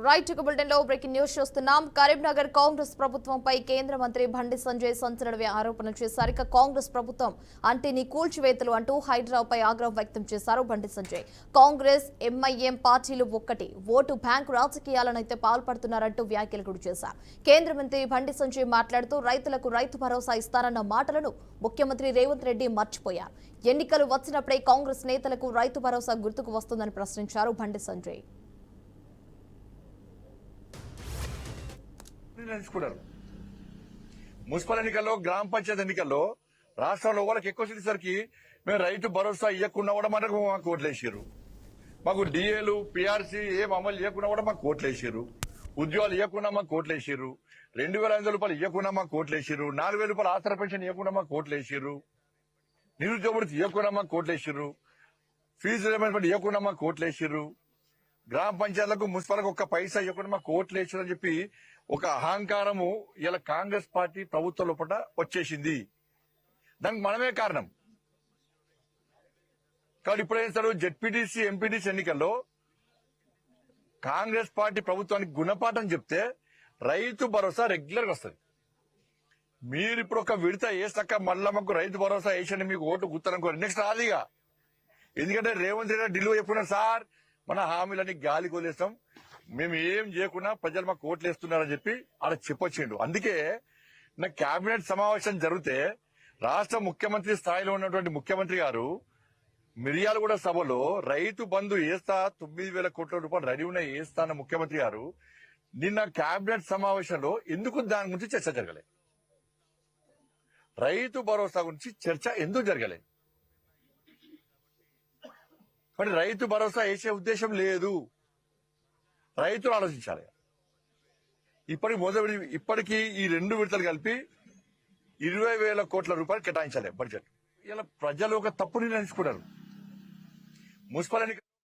Right bulletin లో breaking news చూస్తున్నాం. కరీంనగర్ కాంగ్రెస్ ప్రభుత్వంపై కేంద్ర మంత్రి బండి సంజయ్ సంచలన ఆరోపణలు చేశారు. ఇక కాంగ్రెస్ ప్రభుత్వం అంటిని కూల్చివేతలు అంటూ హైదరాబాద్పై ఆగ్రహం వ్యక్తం చేశారు బండి సంజయ్. కాంగ్రెస్ ఎంఐఎం పార్టీలు ఒక్కటి, ఓటు బ్యాంకు రాజకీయాలను అయితే పాల్పడుతున్నారంటూ వ్యాఖ్యలు కూడా చేశారు. కేంద్ర మంత్రి బండి సంజయ్ మాట్లాడుతూ రైతులకు రైతు భరోసా ఇస్తారన్న మాటలను ముఖ్యమంత్రి రేవంత్ రెడ్డి మర్చిపోయారు. ఎన్నికలు వచ్చినప్పుడే కాంగ్రెస్ నేతలకు రైతు భరోసా గుర్తుకు వస్తుందని ప్రశ్నించారు బండి సంజయ్. మున్సిపల్ ఎన్నికల్లో, గ్రామ పంచాయతీ ఎన్నికల్లో రాష్ట్రంలో వాళ్ళకి ఎక్కువ సరికి మేము రైతు భరోసా ఇవ్వకుండా కూడా మాకు ఓట్లేసారు. మాకు డిఏలు పిఆర్సీ ఏం అమలు చేయకుండా కూడా మాకు ఓట్లేసారు. ఉద్యోగాలు ఇవ్వకుండా మాకు ఓట్లేసారు. 2,500 రూపాయలు ఇవ్వకుండా మాకు ఓట్లేసారు. 4,000 రూపాయలు ఆసరా పెన్షన్ ఇవ్వకుండా మాకు ఓట్లేసారు. నిరుద్యోగ వృత్తి ఇవ్వకుండా మాకు ఓట్లేసారు. ఫీజు రియంబర్స్మెంట్ ఇవ్వకుండా మాకు ఓట్లేసారు. గ్రామ పంచాయతీలకు, మున్సిపల్కి ఒక్క పైసా ఇవ్వకుండా మాకు ఓట్లేసారు అని చెప్పి ఒక అహంకారము ఇలా కాంగ్రెస్ పార్టీ ప్రభుత్వం లోపల వచ్చేసింది. దానికి మనమే కారణం. కాబట్టి ఇప్పుడు ఏం చేస్తారు, జెడ్పీటీసీ ఎంపీటీసీ ఎన్నికల్లో కాంగ్రెస్ పార్టీ ప్రభుత్వానికి గుణపాఠం చెప్తే రైతు భరోసా రెగ్యులర్ గా వస్తుంది. మీరు ఇప్పుడు ఒక విడత వేసాక మళ్ళా మాకు రైతు భరోసా వేసండి మీకు ఓటు గుర్తారనుకోండి, నెక్స్ట్ రాదిగా. ఎందుకంటే రేవంత్ రెడ్డి ఢిల్లీ చెప్పుకున్నారు, సార్ మన హామీలన్నీ గాలి కొలేస్తాం, మేము ఏం చేయకుండా ప్రజలు మాకు ఓట్లు వేస్తున్నారని చెప్పి అలా చెప్పొచ్చిండు. అందుకే నా కేబినెట్ సమావేశం జరిగితే రాష్ట్ర ముఖ్యమంత్రి స్థాయిలో ఉన్నటువంటి ముఖ్యమంత్రి గారు మిర్యాలగూడ సభలో రైతు బంధు వేస్తా 9,000 కోట్ల రూపాయలు రెడీ ఉన్నాయి వేస్తా అన్న ముఖ్యమంత్రి గారు నిన్న కేబినెట్ సమావేశంలో ఎందుకు దాని గురించి చర్చ జరగలే? రైతు భరోసా గురించి చర్చ ఎందుకు జరగలే? మరి రైతు భరోసా వేసే ఉద్దేశం లేదు. రైతులు ఆలోచించాలి. ఇప్పటికీ ఈ 2 విడతలు కలిపి 20,000 కోట్ల రూపాయలు కేటాయించాలి బడ్జెట్. ఇలా ప్రజలు ఒక తప్పు నిర్ణయించుకున్నారు. మున్సిపల్